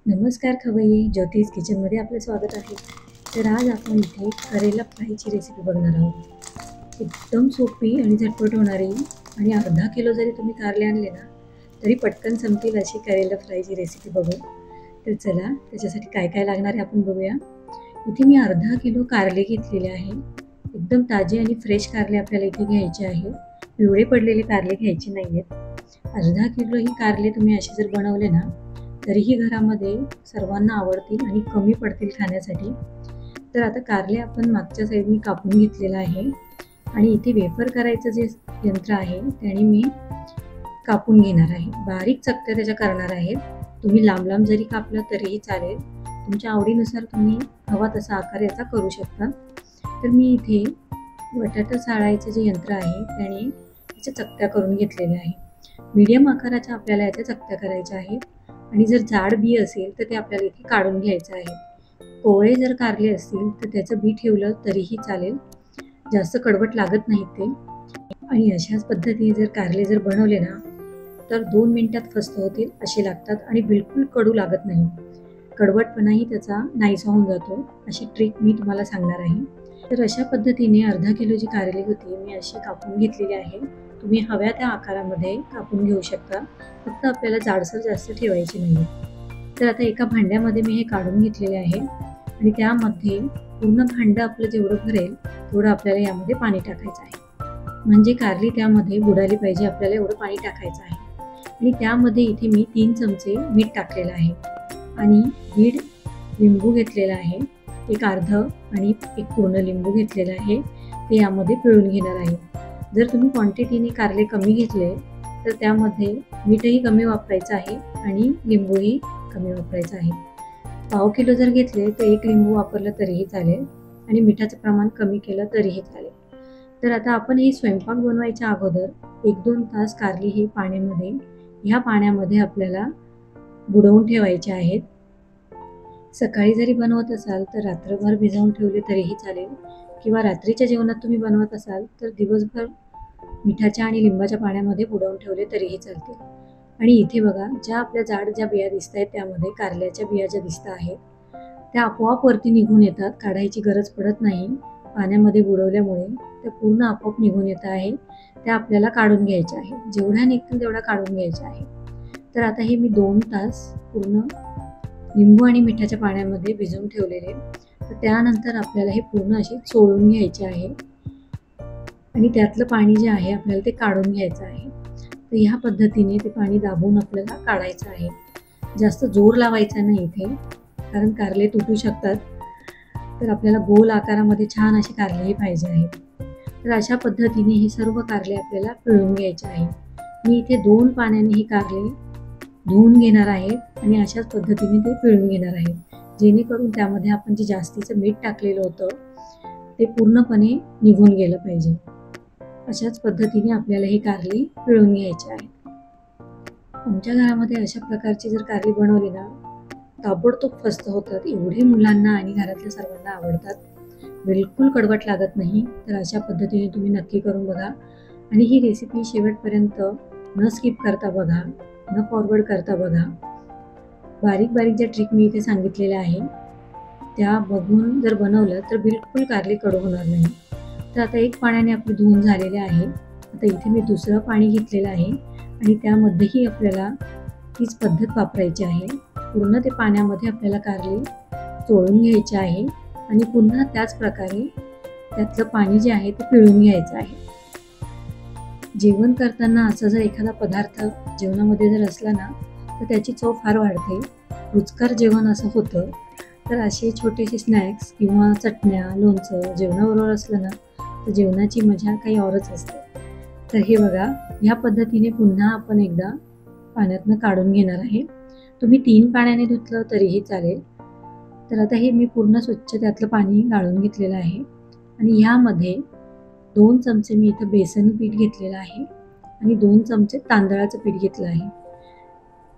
नमस्कार खवय्ये, ज्योतिष किचनमध्ये आपलं स्वागत आहे. तर आज आपण इथे करेला फ्रायची रेसिपी बघणार आहोत. एकदम सोपी आणि झटपट होणारी आणि अर्धा किलो जरी तुम्ही कारले आणले ना तरी पटकन संपतील अशी करेला फ्रायची रेसिपी बघू. तर चला त्याच्यासाठी काय काय लागणार आहे आपण बघूया. इथे मी अर्धा किलो कारले घेतलेले आहे. एकदम ताजे आणि फ्रेश कारले आपल्याला इथे घ्यायचे आहे. पिवळे पडलेले कारले घ्यायचे नाही आहेत. अर्धा किलो ही कारले तुम्ही असे जर बनवले ना तरीही घरामध्ये सर्वांना आवडतील आणि कमी पडतील खाण्यासाठी. तर आता कारले आपण मागच्या साईडनी कापून घेतलेलं आहे आणि इथे वेफर करायचं जे यंत्र आहे त्याने मी कापून घेणार आहे. बारीक चकत्या त्याच्या करणार आहे. तुम्ही लांब लांब जरी कापलं तरीही चालेल. तुमच्या आवडीनुसार तुम्ही हवा तसा आकार याचा करू शकता. तर मी इथे बटाटा साळायचं जे यंत्र आहे त्याने त्याच्या चकत्या करून घेतलेल्या आहे. मीडियम आकाराच्या आपल्याला याच्या चकत्या करायच्या आहेत आणि जर जाड बी असेल तर ते आपल्याला इथे काढून घ्यायचं आहे. कोवळे जर कारले असतील तर त्याचं बी ठेवलं तरीही चालेल, जास्त कडवट लागत नाहीत ते. आणि अशाच पद्धतीने जर कारले जर बनवले ना तर 2 मिनिटात फस्त होतील असे लागतात आणि बिलकुल कडू लागत नाही. कडवटपणाही त्याचा नाहीसा होऊन जातो. अशी ट्रिक मी तुम्हाला सांगणार आहे. तर अशा पद्धतीने अर्धा किलो जी कारले होती मी अशी कापून घेतलेली आहे. तुम्ही हव्या त्या आकारामध्ये कापून घेऊ शकता. फक्त आपल्याला जाडसर जास्त ठेवायची नाही. तर आता एका भांड्यामध्ये मी हे काढून घेतलेले आहे आणि त्यामध्ये पूर्ण भांडं आपलं जेवढं भरेल तेवढं आपल्याला यामध्ये पाणी टाकायचं आहे. म्हणजे कारली त्यामध्ये बुडाली पाहिजे, आपल्याला एवढं पाणी टाकायचं आहे. आणि त्यामध्ये इथे मी 3 चमचे मीठ टाकलेलं आहे आणि दीड लिंबू घेतलेला आहे. एक अर्ध आणि एक पूर्ण लिंबू घेतलेला आहे. ते यामध्ये पिळून घेणार आहे. जर तुम्ही क्वांटिटीने कारले कमी घेतले तर त्यामध्ये मीठही कमी वापरायचं आहे आणि लिंबूही कमी वापरायचं आहे. पाव किलो जर घेतले तर 1 लिंबू वापरलं तरीही चालेल आणि मिठाचं प्रमाण कमी केलं तरीही चालेल. तर आता आपण हे स्वयंपाक बनवायच्या अगोदर 1-2 तास कारली ही ह्या पाण्यामध्ये आपल्याला बुडवून ठेवायचे आहेत. सकाळी जरी बनवत असाल तर रात्रभर भिजवून ठेवले तरीही चालेल किंवा रात्रीच्या जेवणात तुम्ही बनवत असाल तर दिवसभर मिठाच्या आणि लिंबाच्या पाण्यामध्ये बुडवून ठेवले तरीही चालतील. आणि इथे बघा ज्या आपल्या जाड ज्या बिया दिसत आहेत त्यामध्ये कारल्याच्या बिया ज्या दिसत आहेत त्या आपोआप वरती निघून येतात. काढायची गरज पडत नाही. पाण्यामध्ये बुडवल्यामुळे त्या पूर्ण आपोआप निघून येत आहे. त्या आपल्याला काढून घ्यायच्या आहे. जेवढ्या निघतील तेवढ्या काढून घ्यायच्या आहे. तर आता हे मी 2 तास पूर्ण लिंबू आणि मिठाच्या पाण्यामध्ये भिजवून ठेवलेले. तर त्यानंतर आपल्याला हे पूर्ण असे चोळून घ्यायचे आहे आणि त्यातलं पाणी जे आहे आपल्याला ते काढून घ्यायचं आहे. तर ह्या पद्धतीने ते पाणी दाबून आपल्याला काढायचं आहे. जास्त जोर लावायचा नाही इथे, कारण कारले तुटू शकतात. तर आपल्याला गोल आकारामध्ये छान असे कारलेही पाहिजे आहेत. तर अशा पद्धतीने हे सर्व कारले आपल्याला पिळून घ्यायचे आहे. मी इथे 2 पाण्याने ही कारले धुवून घेणार आहे आणि अशाच पद्धतीने ते पिळून घेणार आहे, जेणेकरून त्यामध्ये आपण जे जास्तीचं मीठ टाकलेलं होतं ते पूर्णपणे निघून गेलं पाहिजे. अशाच पद्धतीने आपल्याला ही कारली पिळून घ्यायची आहे. आमच्या घरामध्ये अशा प्रकारची जर कारली बनवली ना ताबडतोब फस्त होतात. एवढे मुलांना आणि घरातल्या सर्वांना आवडतात. बिलकुल कडवट लागत नाही. तर अशा पद्धतीने तुम्ही नक्की करून बघा आणि ही रेसिपी शेवटपर्यंत न स्किप करता बघा, न फॉरवर्ड करता बघा. बारीक बारीक ज्या ट्रिक मी इथे सांगितलेल्या आहे त्या बघून जर बनवलं तर बिलकुल कारली कडू होणार नाही. तर आता एक पाण्याने आपले धुवून झालेले आहे. आता इथे मी दुसरं पाणी घेतलेलं आहे आणि त्यामध्येही आपल्याला तीच पद्धत वापरायची आहे. पूर्ण ते पाण्यामध्ये आपल्याला कारली चोळून घ्यायची आहे आणि पुन्हा त्याच प्रकारे त्यातलं पाणी जे आहे ते पिळून घ्यायचं आहे. जेवण करताना असं जर एखादा पदार्थ जेवणामध्ये जर असला ना तर त्याची चव फार वाढते. रुचकर जेवण असं होतं. तर असे छोटेसे स्नॅक्स किंवा चटण्या, लोणचं जेवणाबरोबर असलं ना तर जेवणाची मजा काही औरच असते. तर हे बघा ह्या पद्धतीने पुन्हा आपण एकदा पाण्यातनं काढून घेणार आहे. तुम्ही 3 पाण्याने धुतलं तरीही चालेल. तर आता हे मी पूर्ण स्वच्छ त्यातलं पाणी गाळून घेतलेलं आहे आणि ह्यामध्ये 2 चमचे मी इथं बेसन पीठ घेतलेलं आहे आणि 2 चमचे तांदळाचं पीठ घेतलं आहे.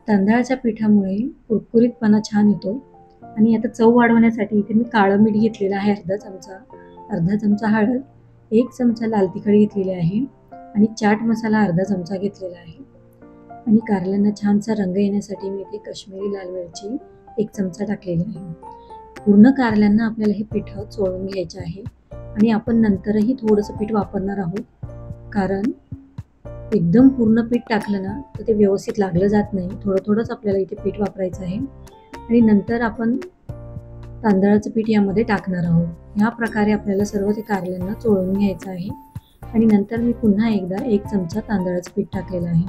तांदळाच्या पिठामुळे कुरकुरीतपणा छान येतो. आणि आता चव वाढवण्यासाठी इथे मी काळं मीठ घेतलेलं आहे अर्धा चमचा हळद, 1 चमचा लाल तिखट घेतलेले आहे आणि चाट मसाला अर्धा चमचा घेतलेला आहे. आणि कारल्यांना छानसा रंग येण्यासाठी मी इथे काश्मीरी लाल मिरची 1 चमचा टाकलेली आहे. पूर्ण कारल्यांना आपल्याला हे पीठ चोळून घ्यायचं आहे आणि आपण नंतरही थोडंसं पीठ वापरणार आहोत, कारण एकदम पूर्ण पीठ टाकलं ना तर ते व्यवस्थित लागलं जात नाही. थोडंच आपल्याला इथे पीठ वापरायचं आहे आणि नंतर आपण तांदळाचं पीठ यामध्ये टाकणार आहोत. ह्या प्रकारे आपल्याला सर्व ते कारल्यांना चोळून घ्यायचं आहे आणि नंतर मी पुन्हा एकदा 1 चमचा तांदळाचं पीठ टाकलेलं आहे.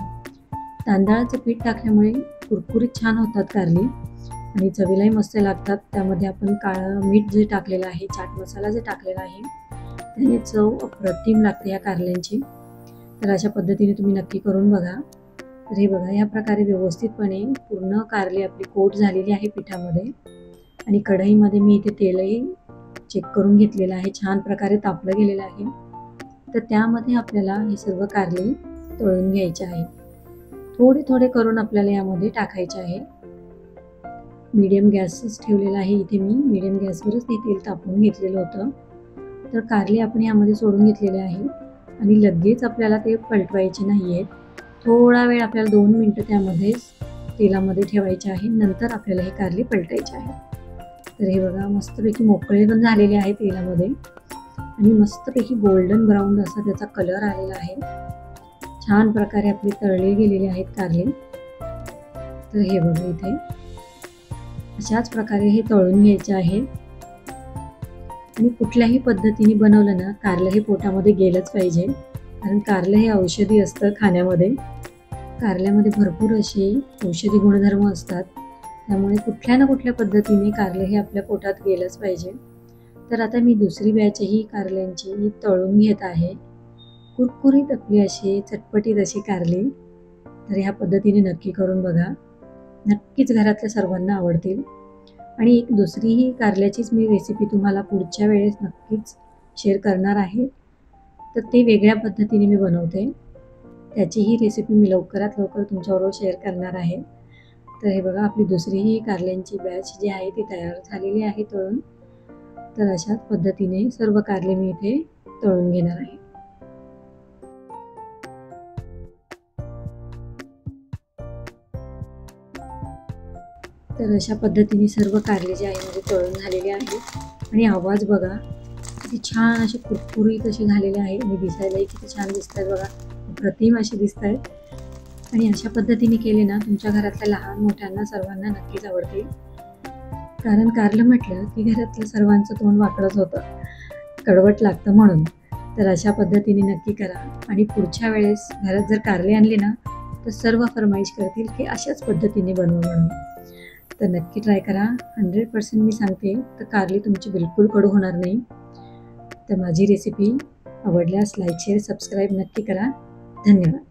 तांदळाचं पीठ टाकल्यामुळे कुरकुरीत छान होतात कारली आणि चवीलाही मस्त लागतात. त्यामध्ये आपण काळं मीठ जे टाकलेलं आहे, चाट मसाला जे टाकलेला आहे, त्याने चव अप्रतिम लागते या कारल्यांची. तर अशा पद्धतीने तुम्ही नक्की करून बघा. तर हे बघा, या प्रकारे व्यवस्थितपणे पूर्ण कारली आपली कोट झालेली आहे पिठामध्ये आणि कढईमध्ये मी इथे तेलही चेक करून घेतलेलं आहे, छान प्रकारे तापलं गेलेलं आहे. तर त्यामध्ये आपल्याला हे सर्व कारले तळून घ्यायचे आहे. थोडे करून आपल्याला यामध्ये टाकायचे आहे. मीडियम गॅसच ठेवलेला आहे इथे मी. मीडियम गॅसवरच ते तेल तापवून घेतलेलं होतं. तर कारले आपण यामध्ये सोडून घेतलेले आहे आणि लगेच आपल्याला ते पलटवायचे नाही आहेत. थोडा वेळ आपल्याला 2 मिनटं त्यामध्येच तेलामध्ये ठेवायचे आहे. नंतर आपल्याला हे कारले पलटायचे आहे. तर हे बघा, मस्तपैकी मोकळे पण झालेले आहे तेलामध्ये आणि मस्तपैकी गोल्डन ब्राऊन असा त्याचा कलर आलेला आहे. छान प्रकारे आपले तळले गेलेले आहेत कारले. तर हे बघा, इथे अशाच प्रकारे हे तळून घ्यायचे आहे आणि कुठल्याही पद्धतीने बनवलं ना, कारलं हे पोटामध्ये गेलंच पाहिजे, कारण कारलं हे औषधी असतं खाण्यामध्ये. कारल्यामध्ये भरपूर असे औषधी गुणधर्म असतात, त्यामुळे कुठल्या ना कुठल्या पद्धतीने कारलं हे आपल्या पोटात गेलंच पाहिजे. तर आता मी दुसरी बॅचही कारल्यांची तळून घेत आहे. कुरकुरीत आपली अशी चटपटीत अशी कारली. तर ह्या पद्धतीने नक्की करून बघा, नक्कीच घरातल्या सर्वांना आवडतील. आणि एक दुसरीही कारल्याचीच मी रेसिपी तुम्हाला पुढच्या वेळेस नक्कीच शेअर करणार आहे. तर ते वेगळ्या पद्धतीने मी बनवते, त्याचीही रेसिपी मी लवकरात लवकर तुमच्याबरोबर शेअर करणार आहे. तर हे बघा, आपली दुसरीही कारल्यांची बॅच जी आहे ती तयार झालेली आहे तळून. तर अशाच पद्धतीने सर्व कारले मी इथे तळून घेणार आहे. तर अशा पद्धतीने सर्व कारले जे आहे म्हणजे तळून झालेले आहेत आणि आवाज बघा किती छान असे कुरकुरीत असे झालेले आहे आणि दिसायलाही किती छान दिसत आहेत बघा, अप्रतिम असे दिसत आहेत. आणि अशा पद्धतीने केले ना, तुमच्या घरातल्या लहान मोठ्यांना सर्वांना नक्कीच आवडतील, कारण कारलं म्हटलं की घरातल्या सर्वांचं तोंड वाकडंच होतं, कडवट लागतं म्हणून. तर अशा पद्धतीने नक्की करा आणि पुढच्या वेळेस घरात जर कारले आणले ना तर सर्व फरमाईश करतील की अशाच पद्धतीने बनवा म्हणून. तर नक्की ट्राय करा. 100% मी सांगते, तर कारली तुमची बिलकुल कडू होणार नाही. तर माझी रेसिपी आवडल्यास लाईक, शेअर, सबस्क्राईब नक्की करा. धन्यवाद.